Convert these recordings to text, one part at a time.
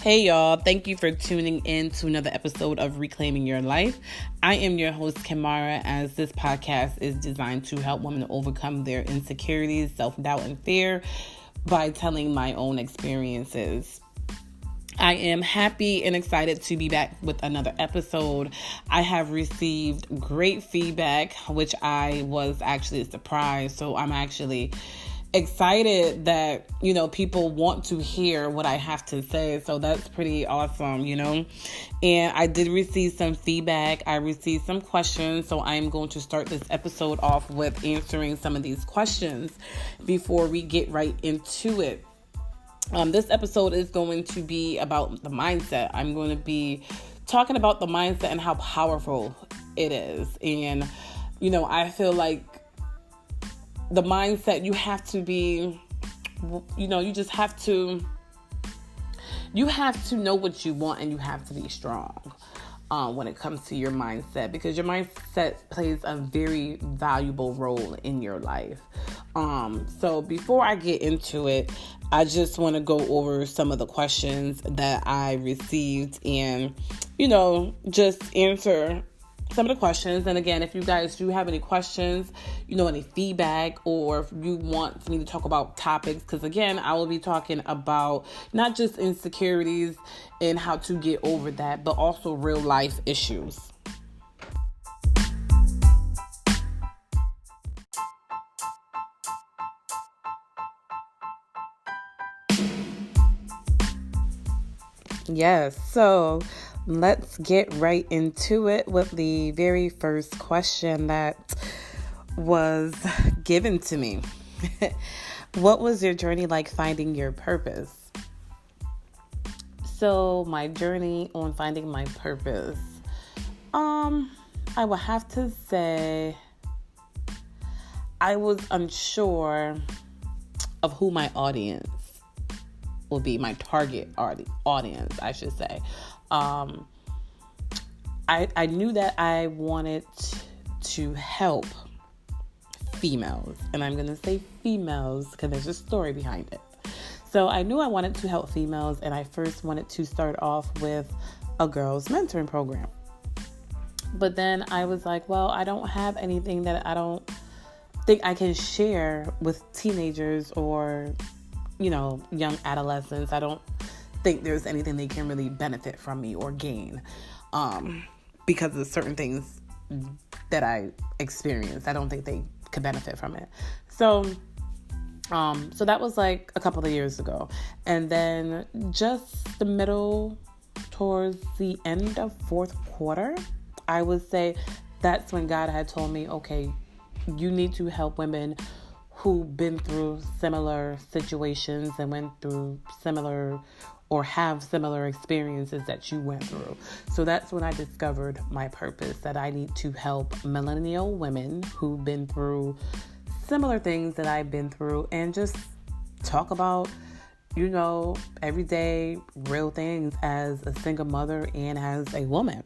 Hey y'all, thank you for tuning in to another episode of Reclaiming Your Life. I am your host, Kimara, as this podcast is designed to help women overcome their insecurities, self-doubt, and fear by telling my own experiences. I am happy and excited to be back with another episode. I have received great feedback, which I was actually surprised. So I'm actually excited that, people want to hear what I have to say. So that's pretty awesome, And I did receive some feedback. I received some questions. So I'm going to start this episode off with answering some of these questions before we get right into it. This episode is going to be about the mindset. I'm going to be talking about the mindset and how powerful it is. And, I feel like the mindset, you have to be, you have to know what you want, and you have to be strong when it comes to your mindset, because your mindset plays a very valuable role in your life. So before I get into it, I just want to go over some of the questions that I received and, just answer some of the questions. And again, if you guys do have any questions, any feedback, or if you want me to talk about topics, because again, I will be talking about not just insecurities and how to get over that, but also real life issues. Yes, so let's get right into it with the very first question that was given to me. What was your journey like finding your purpose? So my journey on finding my purpose, I would have to say I was unsure of who my audience will be, my target audience, I should say. I knew that I wanted to help females, and I'm going to say females because there's a story behind it. So I knew I wanted to help females, and I first wanted to start off with a girls mentoring program. But then I was like, well, I don't have anything that I don't think I can share with teenagers or, young adolescents. I don't think there's anything they can really benefit from me or gain because of certain things that I experienced. I don't think they could benefit from it. So that was like a couple of years ago. And then just the middle towards the end of fourth quarter, I would say that's when God had told me, okay, you need to help women who've been through similar situations and went through similar or have similar experiences that you went through. So that's when I discovered my purpose, that I need to help millennial women who've been through similar things that I've been through and just talk about, everyday real things as a single mother and as a woman,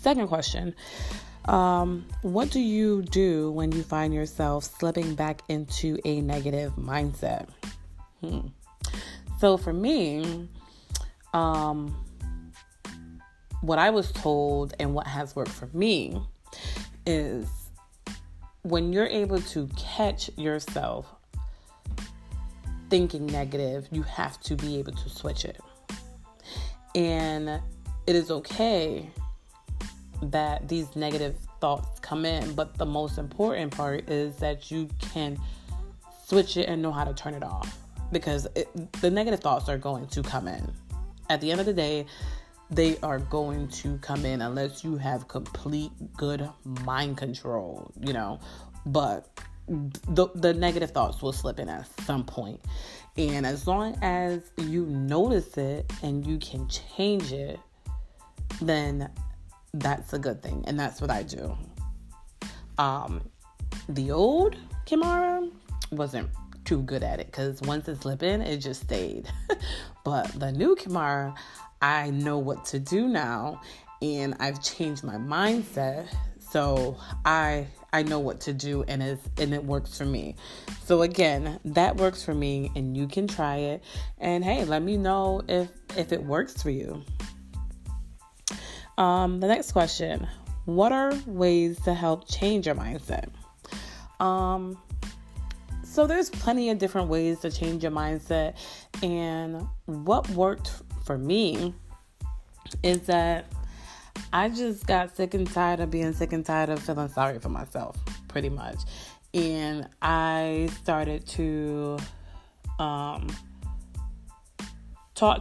Second question. What do you do when you find yourself slipping back into a negative mindset? So for me, what I was told and what has worked for me is when you're able to catch yourself thinking negative, you have to be able to switch it. And it is okay that these negative thoughts come in, but the most important part is that you can switch it and know how to turn it off, because the negative thoughts are going to come in. At the end of the day, they are going to come in unless you have complete good mind control, but the negative thoughts will slip in at some point. And as long as you notice it and you can change it, then that's a good thing. And that's what I do. The old Kimara wasn't too good at it, because once it slipped in, it just stayed. But the new Kimara, I know what to do now, and I've changed my mindset. So I I know what to do, and it works for me. So again, that works for me, and you can try it. And hey, let me know if it works for you. The next question: what are ways to help change your mindset? So there's plenty of different ways to change your mindset, and what worked for me is that I just got sick and tired of being sick and tired of feeling sorry for myself, pretty much. And I started to talk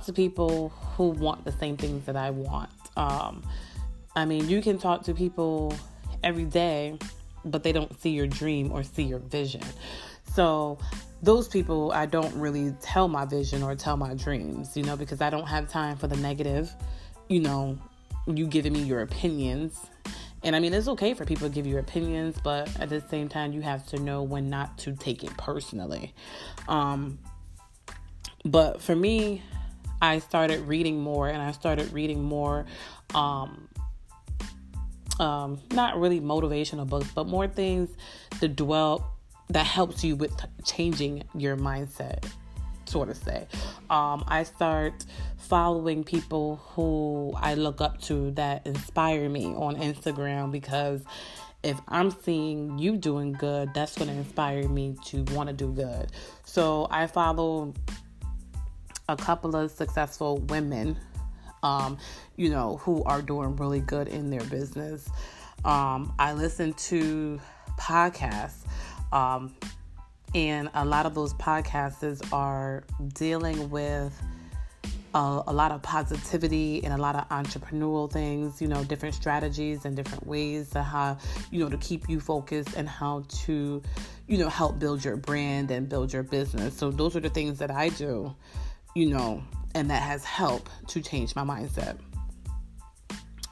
to people who want the same things that I want. I mean, you can talk to people every day, but they don't see your dream or see your vision. So those people, I don't really tell my vision or tell my dreams, because I don't have time for the negative, you giving me your opinions. And I mean, it's okay for people to give you opinions, but at the same time, you have to know when not to take it personally. But for me, I started reading more, and I started reading more, not really motivational books, but more things that helps you with changing your mindset, sort of say. I start following people who I look up to that inspire me on Instagram, because if I'm seeing you doing good, that's going to inspire me to want to do good. So I follow a couple of successful women, who are doing really good in their business. I listen to podcasts. And a lot of those podcasts are dealing with a lot of positivity and a lot of entrepreneurial things, different strategies and different ways to how, to keep you focused and how to, help build your brand and build your business. So those are the things that I do, and that has helped to change my mindset.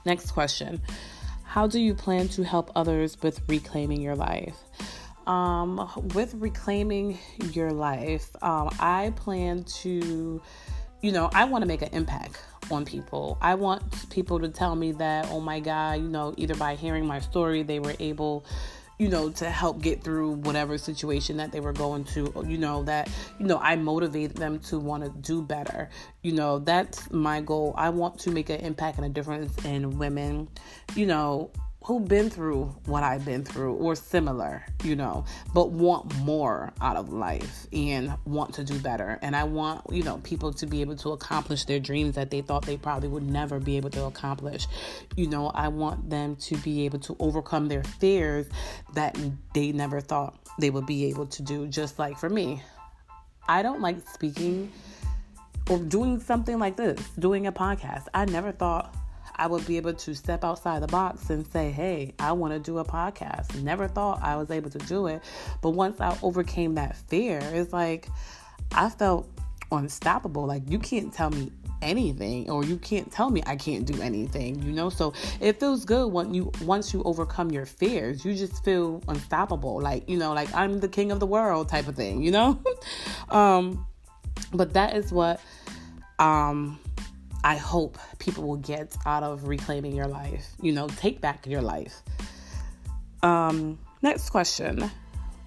Next question: how do you plan to help others with reclaiming your life? With reclaiming your life, I plan to, I want to make an impact on people. I want people to tell me that, oh my God, either by hearing my story, they were able, to help get through whatever situation that they were going to, that, I motivated them to want to do better. That's my goal. I want to make an impact and a difference in women, who've been through what I've been through or similar, but want more out of life and want to do better. And I want, people to be able to accomplish their dreams that they thought they probably would never be able to accomplish. I want them to be able to overcome their fears that they never thought they would be able to do. Just like for me, I don't like speaking or doing something like this, doing a podcast. I never thought I would be able to step outside the box and say, hey, I want to do a podcast. Never thought I was able to do it. But once I overcame that fear, it's like I felt unstoppable. Like, you can't tell me anything, or you can't tell me I can't do anything, So it feels good once you overcome your fears. You just feel unstoppable. Like, like I'm the king of the world type of thing, But that is what I hope people will get out of reclaiming your life. Take back your life. Next question: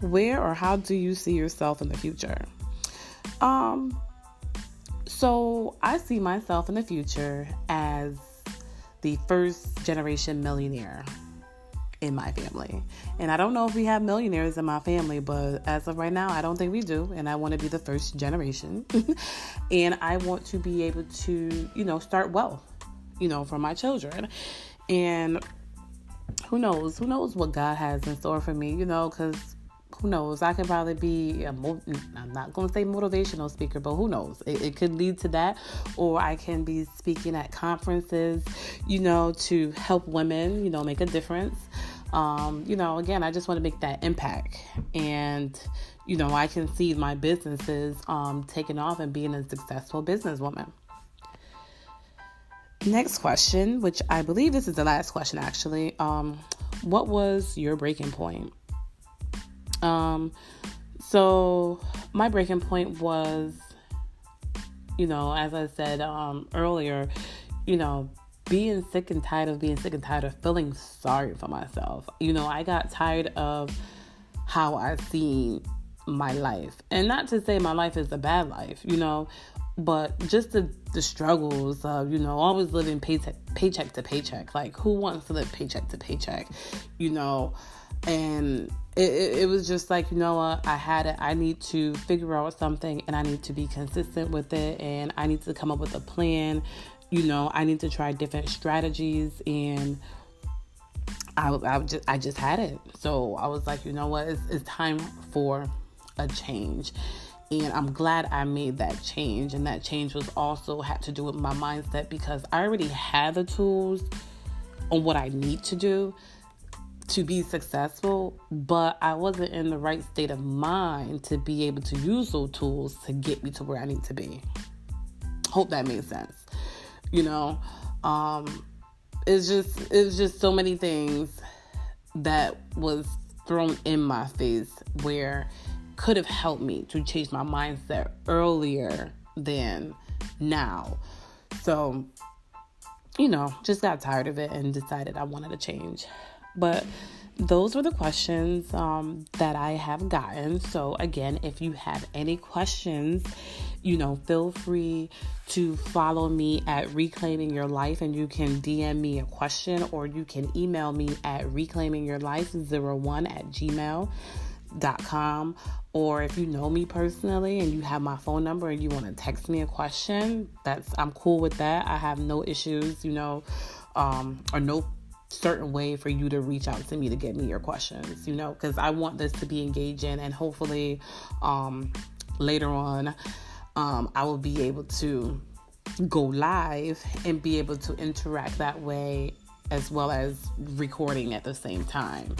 where or how do you see yourself in the future? So I see myself in the future as the first generation millionaire in my family. And I don't know if we have millionaires in my family, but as of right now, I don't think we do. And I want to be the first generation. And I want to be able to, start wealth, for my children. And who knows what God has in store for me, because who knows, I could probably be I'm not going to say motivational speaker, but who knows, it could lead to that. Or I can be speaking at conferences, to help women, make a difference. Again, I just want to make that impact. And, I can see my businesses taking off and being a successful businesswoman. Next question, which I believe this is the last question actually. What was your breaking point? So my breaking point was, as I said earlier, being sick and tired of being sick and tired of feeling sorry for myself. I got tired of how I see my life. And not to say my life is a bad life, but just the struggles of, always living paycheck to paycheck. Like, who wants to live paycheck to paycheck, And it was just like, what, I need to figure out something, and I need to be consistent with it, and I need to come up with a plan. I need to try different strategies, and I just had it. So I was like, what, it's time for a change. And I'm glad I made that change. And that change was also had to do with my mindset, because I already had the tools on what I need to do to be successful, but I wasn't in the right state of mind to be able to use those tools to get me to where I need to be. Hope that makes sense. It's just so many things that was thrown in my face where could have helped me to change my mindset earlier than now. So, just got tired of it and decided I wanted to change. But those were the questions that I have gotten. So again, if you have any questions, feel free to follow me at Reclaiming Your Life, and you can DM me a question, or you can email me at reclaimingyourlife01@gmail.com. Or if you know me personally and you have my phone number and you want to text me a question, I'm cool with that. I have no issues, or no certain way for you to reach out to me to get me your questions, because I want this to be engaging, and hopefully later on I will be able to go live and be able to interact that way, as well as recording at the same time,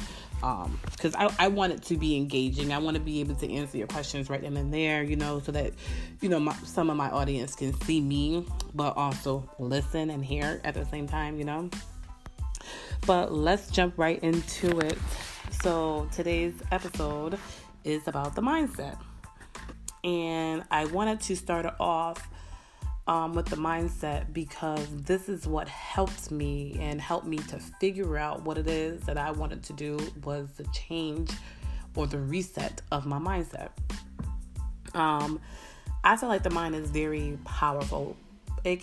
because I want it to be engaging. I want to be able to answer your questions right then and there, so that some of my audience can see me but also listen and hear at the same time. But let's jump right into it. So today's episode is about the mindset. And I wanted to start off with the mindset, because this is what helped me to figure out what it is that I wanted to do, was the change or the reset of my mindset. I feel like the mind is very powerful. It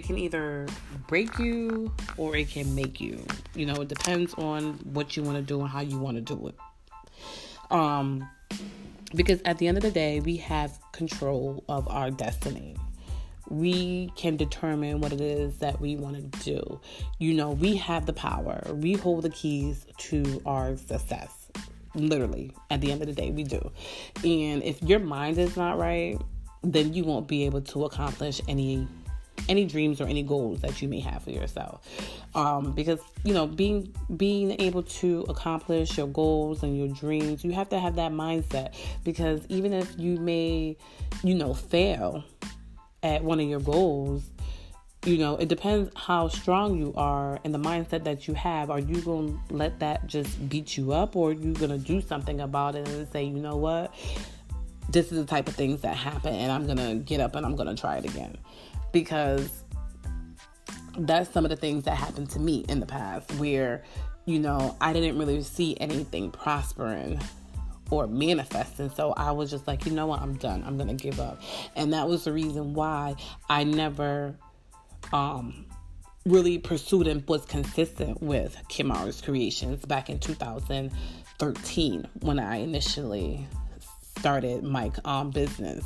can either break you or it can make you. It depends on what you want to do and how you want to do it. Because at the end of the day, we have control of our destiny. We can determine what it is that we want to do. We have the power. We hold the keys to our success. Literally, at the end of the day, we do. And if your mind is not right, then you won't be able to accomplish any dreams or any goals that you may have for yourself. Because, being able to accomplish your goals and your dreams, you have to have that mindset. Because even if you may, fail at one of your goals, it depends how strong you are and the mindset that you have. Are you going to let that just beat you up, or are you going to do something about it and say, what? This is the type of things that happen, and I'm going to get up and I'm going to try it again. Because that's some of the things that happened to me in the past, where, I didn't really see anything prospering or manifesting. So I was just like, what, I'm done. I'm going to give up. And that was the reason why I never really pursued and was consistent with Kimara's Creations back in 2013, when I initially started my business.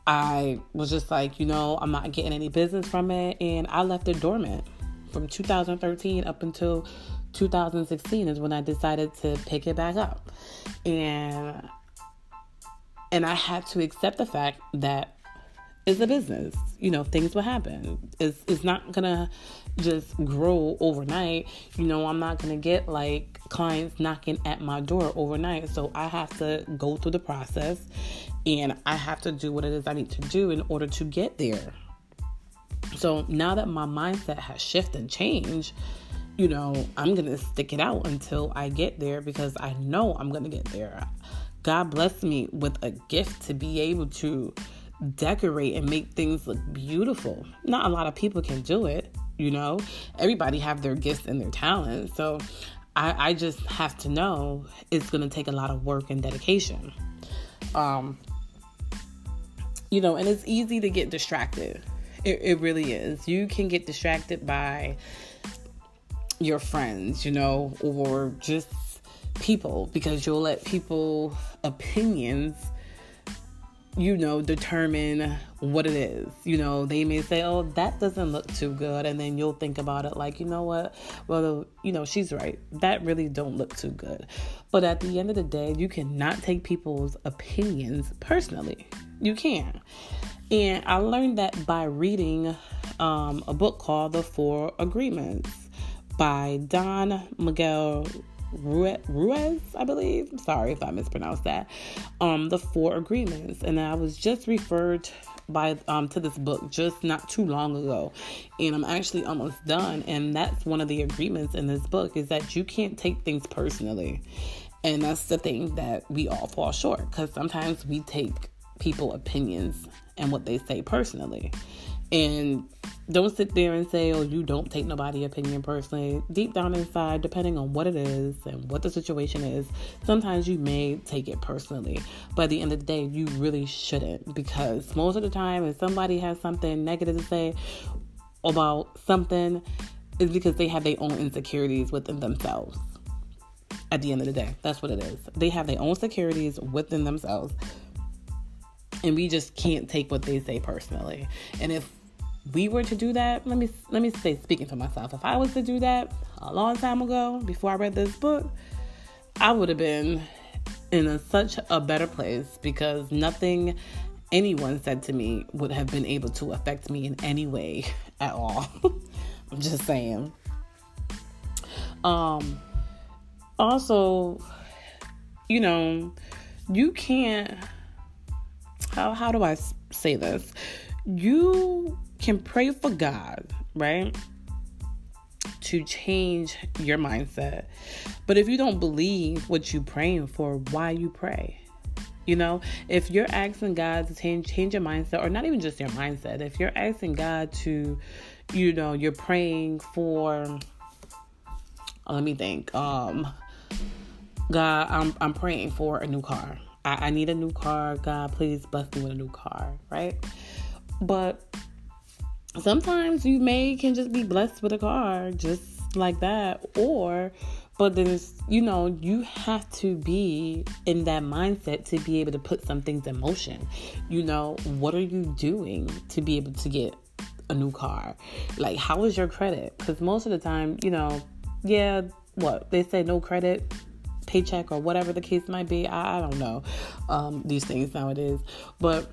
I was just like, I'm not getting any business from it, and I left it dormant from 2013 up until 2016 is when I decided to pick it back up. And I had to accept the fact that it's a business. Things will happen. It's not gonna just grow overnight. I'm not gonna get like clients knocking at my door overnight. So I have to go through the process, and I have to do what it is I need to do in order to get there. So now that my mindset has shifted and changed, I'm gonna stick it out until I get there, because I know I'm gonna get there. God blessed me with a gift to be able to decorate and make things look beautiful. Not a lot of people can do it, Everybody have their gifts and their talents. So I just have to know it's going to take a lot of work and dedication. And it's easy to get distracted. It really is. You can get distracted by your friends, or just people, because you'll let people opinions determine what it is. They may say, oh, that doesn't look too good. And then you'll think about it like, you know what? Well, she's right. That really don't look too good. But at the end of the day, you cannot take people's opinions personally. You can't. And I learned that by reading a book called The 4 Agreements by Don Miguel Ruiz, I believe. Sorry if I mispronounced that. The 4 Agreements. And I was just referred to this book just not too long ago. And I'm actually almost done. And that's one of the agreements in this book, is that you can't take things personally. And that's the thing that we all fall short, because sometimes we take people opinions and what they say personally. And don't sit there and say, oh, you don't take nobody's opinion personally. Deep down inside, depending on what it is and what the situation is, sometimes you may take it personally. But at the end of the day, you really shouldn't, because most of the time, if somebody has something negative to say about something, it's because they have their own insecurities within themselves. At the end of the day, that's what it is. They have their own insecurities within themselves. And we just can't take what they say personally. And if we were to do that, let me say, speaking for myself, if I was to do that a long time ago, before I read this book, I would have been in such a better place, because nothing anyone said to me would have been able to affect me in any way at all. I'm just saying. Also, you can't, how do I say this? You can pray for God, right, to change your mindset. But if you don't believe what you're praying for, why you pray? If you're asking God to change your mindset, or not even just your mindset, if you're asking God to, you're praying for, let me think, God, I'm praying for a new car. I need a new car. God, please bless me with a new car, right? But sometimes you can just be blessed with a car just like that. But there's, you have to be in that mindset to be able to put some things in motion. What are you doing to be able to get a new car? Like, how is your credit? Because most of the time, they say no credit, paycheck, or whatever the case might be. I don't know these things nowadays, but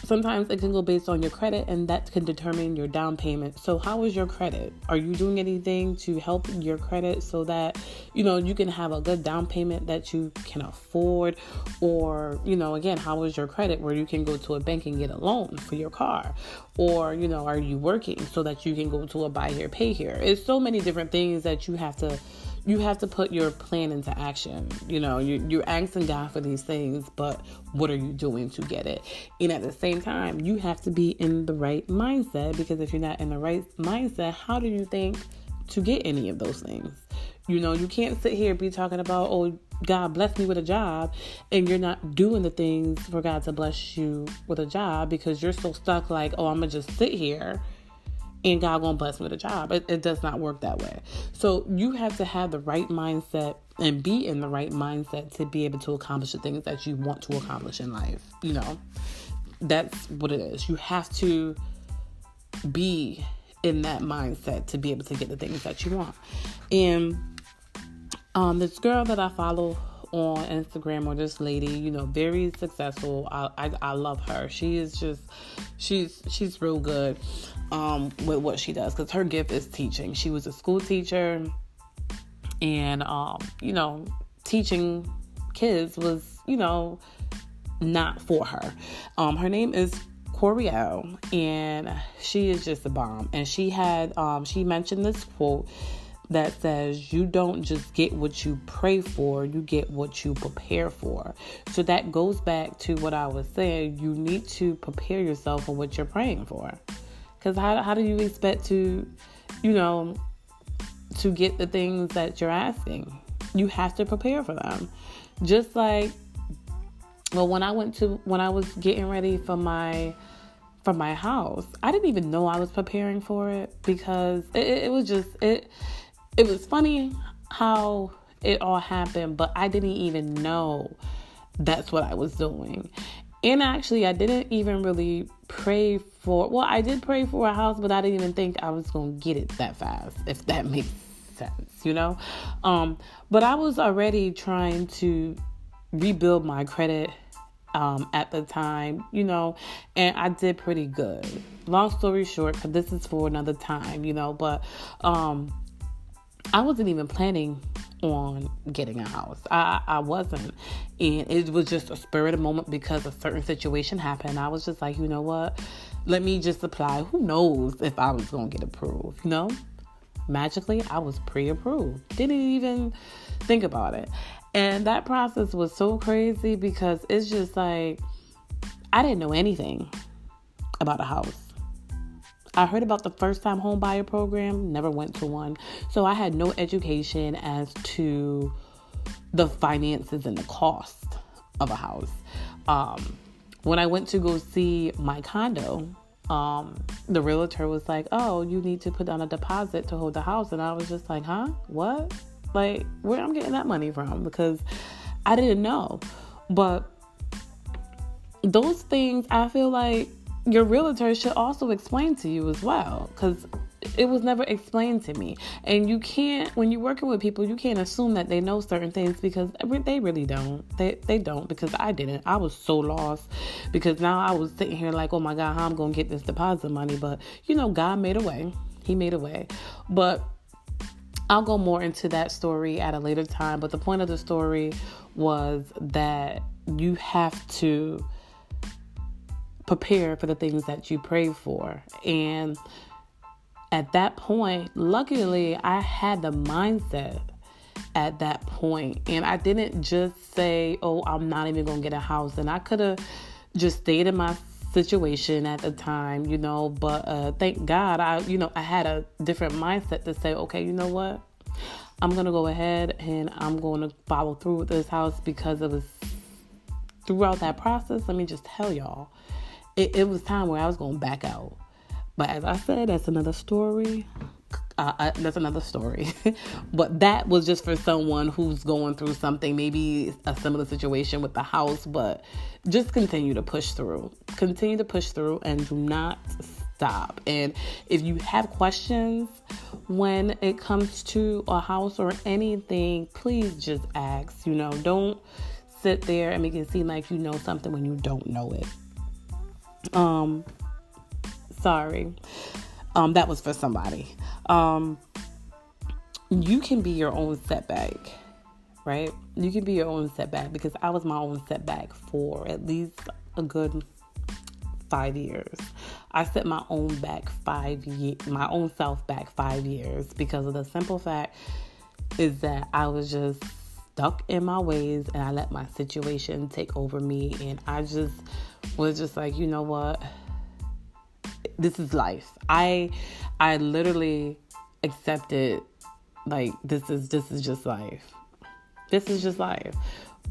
sometimes it can go based on your credit, and that can determine your down payment. So how is your credit? Are you doing anything to help your credit so that you can have a good down payment that you can afford? Or again, how is your credit where you can go to a bank and get a loan for your car? Or are you working so that you can go to a buy here, pay here? It's so many different things that you have to put your plan into action. You're asking God for these things, but what are you doing to get it? And at the same time, you have to be in the right mindset, because if you're not in the right mindset, how do you think to get any of those things? You can't sit here and be talking about, oh, God bless me with a job, and you're not doing the things for God to bless you with a job, because you're so stuck like, oh, I'm going to just sit here and God gonna bless me with a job. It does not work that way. So you have to have the right mindset and be in the right mindset to be able to accomplish the things that you want to accomplish in life. That's what it is. You have to be in that mindset to be able to get the things that you want. And this girl that I follow on Instagram, or this lady, very successful. I love her. She is just, she's real good with what she does, because her gift is teaching. She was a school teacher, and teaching kids was not for her. Her name is Coriel, and she is just a bomb. And she had she mentioned this quote that says you don't just get what you pray for, you get what you prepare for. So that goes back to what I was saying. You need to prepare yourself for what you're praying for. Because how do you expect to, to get the things that you're asking? You have to prepare for them. Just like, well, when I was getting ready for my house, I didn't even know I was preparing for it, because it was funny how it all happened, but I didn't even know that's what I was doing. And actually, I didn't even really pray for, well, I did pray for a house, but I didn't even think I was going to get it that fast, if that makes sense, But I was already trying to rebuild my credit at the time, and I did pretty good. Long story short, because this is for another time, but I wasn't even planning on getting a house. I wasn't. And it was just a spur of the moment because a certain situation happened. I was just like, you know what? Let me just apply. Who knows if I was going to get approved, Magically, I was pre-approved. Didn't even think about it. And that process was so crazy because it's just like, I didn't know anything about a house. I heard about the first time home buyer program, never went to one. So I had no education as to the finances and the cost of a house. When I went to go see my condo, the realtor was like, oh, you need to put down a deposit to hold the house. And I was just like, huh? What? Like, where I'm getting that money from? Because I didn't know. But those things, I feel like your realtor should also explain to you as well, because it was never explained to me. And you can't, when you're working with people, you can't assume that they know certain things, because they really don't. They don't, because I didn't. I was so lost, because now I was sitting here like, oh my God, how I'm going to get this deposit money? But, God made a way. He made a way. But I'll go more into that story at a later time. But the point of the story was that you have to prepare for the things that you pray for. And at that point, luckily, I had the mindset at that point. And I didn't just say, oh, I'm not even going to get a house. And I could have just stayed in my situation at the time, but thank God I had a different mindset to say, okay, you know what? I'm going to go ahead and I'm going to follow through with this house, because it was throughout that process. Let me just tell y'all, it was time where I was going to back out. But as I said, that's another story. That's another story. But that was just for someone who's going through something, maybe a similar situation with the house. But just continue to push through. Continue to push through and do not stop. And if you have questions when it comes to a house or anything, please just ask. Don't sit there and make it seem like you know something when you don't know it. Sorry. That was for somebody. You can be your own setback, right? You can be your own setback, because I was my own setback for at least a good 5 years. I set my own self back 5 years, because of the simple fact is that I was just stuck in my ways, and I let my situation take over me. And I just was just like, you know what? This is life. I literally accepted, like, this is just life. This is just life.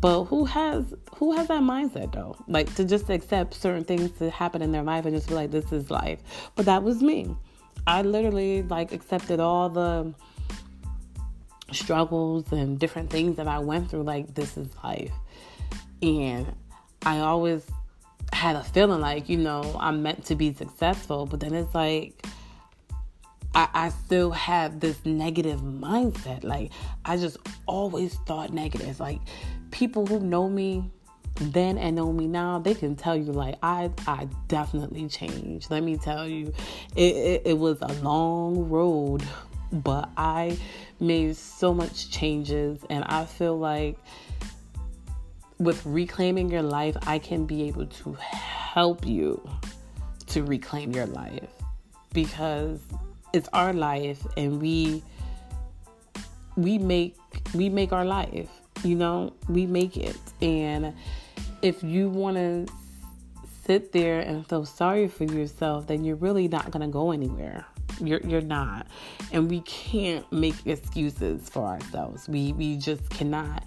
But who has that mindset though? Like, to just accept certain things to happen in their life and just be like, this is life. But that was me. I literally accepted all the struggles and different things that I went through. Like, this is life. And I always had a feeling like, I'm meant to be successful. But then it's like, I still have this negative mindset. Like, I just always thought negative. Like, people who know me then and know me now, they can tell you, like, I definitely changed. Let me tell you, it was a long road, but I made so much changes. And I feel like with reclaiming your life, I can be able to help you to reclaim your life, because it's our life, and we we make our life, we make it. And if you want to sit there and feel sorry for yourself, then you're really not going to go anywhere. You're not. And we can't make excuses for ourselves. We just cannot.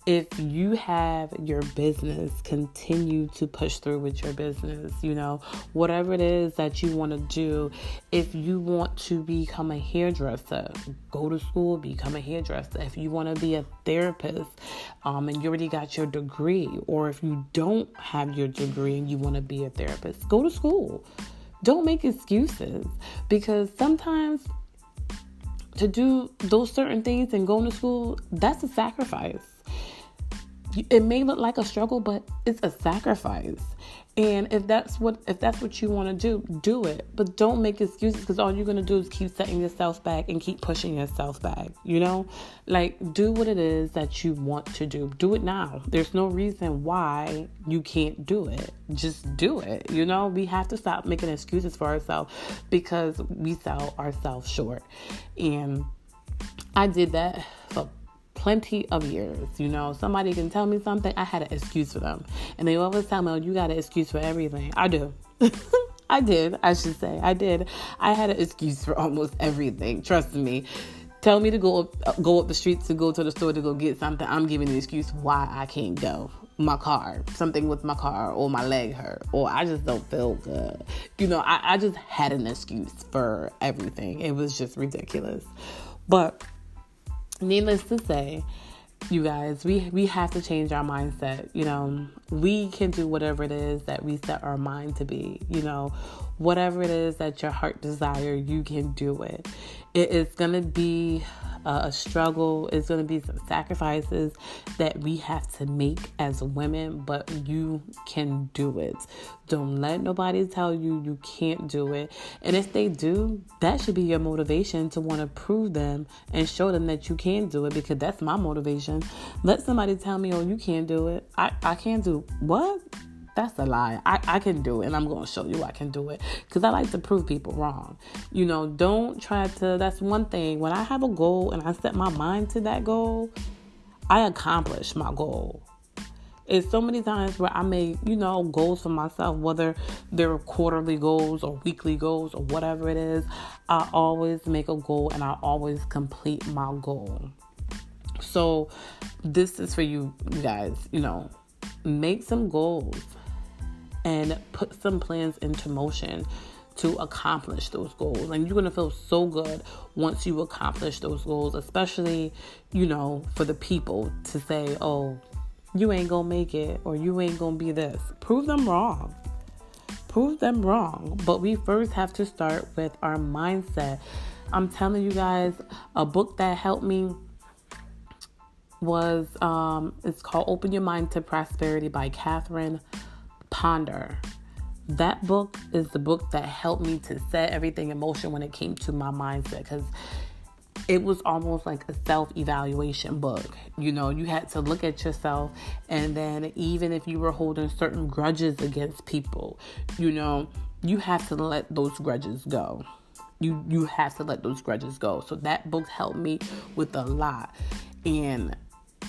If you have your business, continue to push through with your business, whatever it is that you want to do. If you want to become a hairdresser, go to school, become a hairdresser. If you want to be a therapist, and you already got your degree, or if you don't have your degree and you want to be a therapist, go to school. Don't make excuses, because sometimes to do those certain things and going to school, that's a sacrifice. It may look like a struggle, but it's a sacrifice. And if that's what you want to do it. But don't make excuses, because all you're going to do is keep setting yourself back and keep pushing yourself back, Like, do what it is that you want to do. Do it now. There's no reason why you can't do it. Just do it, We have to stop making excuses for ourselves, because we sell ourselves short. And I did that for plenty of years. Somebody can tell me something, I had an excuse for them. And they always tell me, oh, you got an excuse for everything. I do. I did. I had an excuse for almost everything. Trust me. Tell me to go up the street to go to the store to go get something, I'm giving the excuse why I can't go. Something with my car, or my leg hurt, or I just don't feel good. I just had an excuse for everything. It was just ridiculous. But needless to say, you guys, we have to change our mindset. We can do whatever it is that we set our mind to be. Whatever it is that your heart desire, you can do it. It is going to be a struggle. It's going to be some sacrifices that we have to make as women, but you can do it. Don't let nobody tell you can't do it. And if they do, that should be your motivation to want to prove them and show them that you can do it, because that's my motivation. Let somebody tell me, oh, you can't do it. I can't do what? That's a lie. I can do it, and I'm going to show you I can do it, because I like to prove people wrong. Don't try to, that's one thing. When I have a goal and I set my mind to that goal, I accomplish my goal. It's so many times where I make, goals for myself, whether they're quarterly goals or weekly goals or whatever it is. I always make a goal and I always complete my goal. So this is for you guys, make some goals and put some plans into motion to accomplish those goals. And you're going to feel so good once you accomplish those goals, especially, for the people to say, oh, you ain't going to make it, or you ain't going to be this. Prove them wrong. But we first have to start with our mindset. I'm telling you guys, a book that helped me was, it's called Open Your Mind to Prosperity by Catherine Ponder. That book is the book that helped me to set everything in motion when it came to my mindset, because it was almost like a self-evaluation book. You had to look at yourself, and then even if you were holding certain grudges against people, you have to let those grudges go. You have to let those grudges go. So that book helped me with a lot, and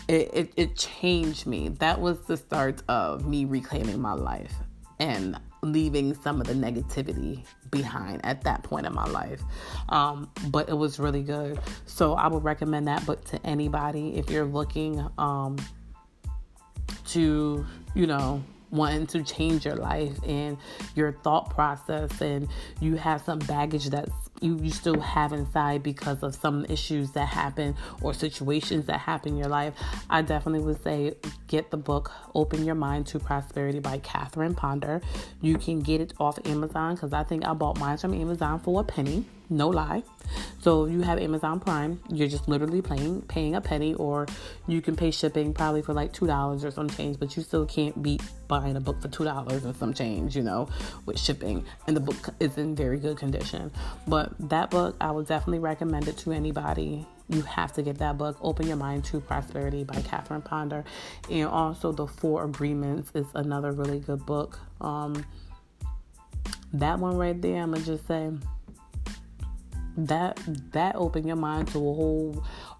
it changed me. That was the start of me reclaiming my life and leaving some of the negativity behind at that point in my life. But it was really good. So I would recommend that book to anybody if you're looking to, wanting to change your life and your thought process, and you have some baggage that's you still have inside because of some issues that happen or situations that happen in your life. I definitely would say get the book Open Your Mind to Prosperity by Catherine Ponder. You can get it off Amazon, because I think I bought mine from Amazon for $0.01. No lie. So if you have Amazon Prime, you're just literally paying a penny, or you can pay shipping probably for like $2 or some change, but you still can't beat buying a book for $2 and some change, with shipping. And the book is in very good condition. But that book, I would definitely recommend it to anybody. You have to get that book, Open Your Mind to Prosperity by Catherine Ponder. And also The 4 Agreements is another really good book. That one right there, I'm going to just say, that opened your mind to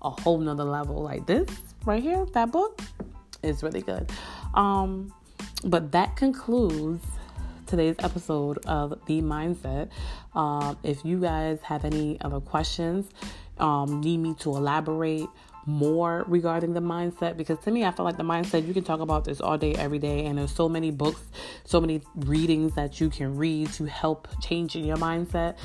a whole nother level. Like this right here, that book is really good. But that concludes today's episode of The Mindset. If you guys have any other questions, need me to elaborate more regarding the mindset, because to me, I feel like the mindset, you can talk about this all day, every day, and there's so many books, so many readings that you can read to help change your mindset.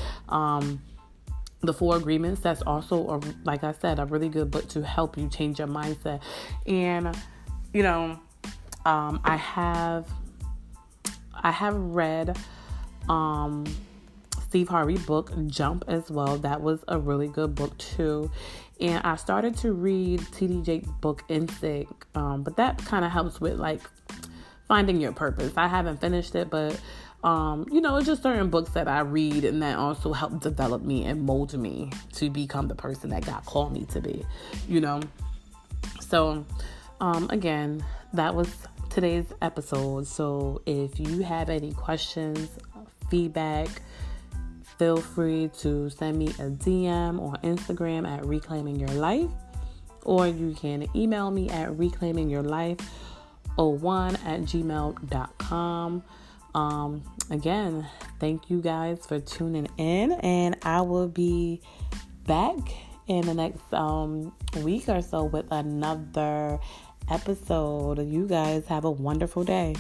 The 4 Agreements, that's also, like I said, a really good book to help you change your mindset. And, I have read Steve Harvey's book, Jump, as well. That was a really good book, too. And I started to read T.D. Jakes' book, Instinct, but that kind of helps with, like, finding your purpose. I haven't finished it, but, it's just certain books that I read and that also help develop me and mold me to become the person that God called me to be, So, again, that was today's episode. So if you have any questions, feedback, feel free to send me a DM on Instagram at Reclaiming Your Life, or you can email me at reclaimingyourlife01@gmail.com. Again, thank you guys for tuning in, and I will be back in the next week or so with another episode. You guys have a wonderful day.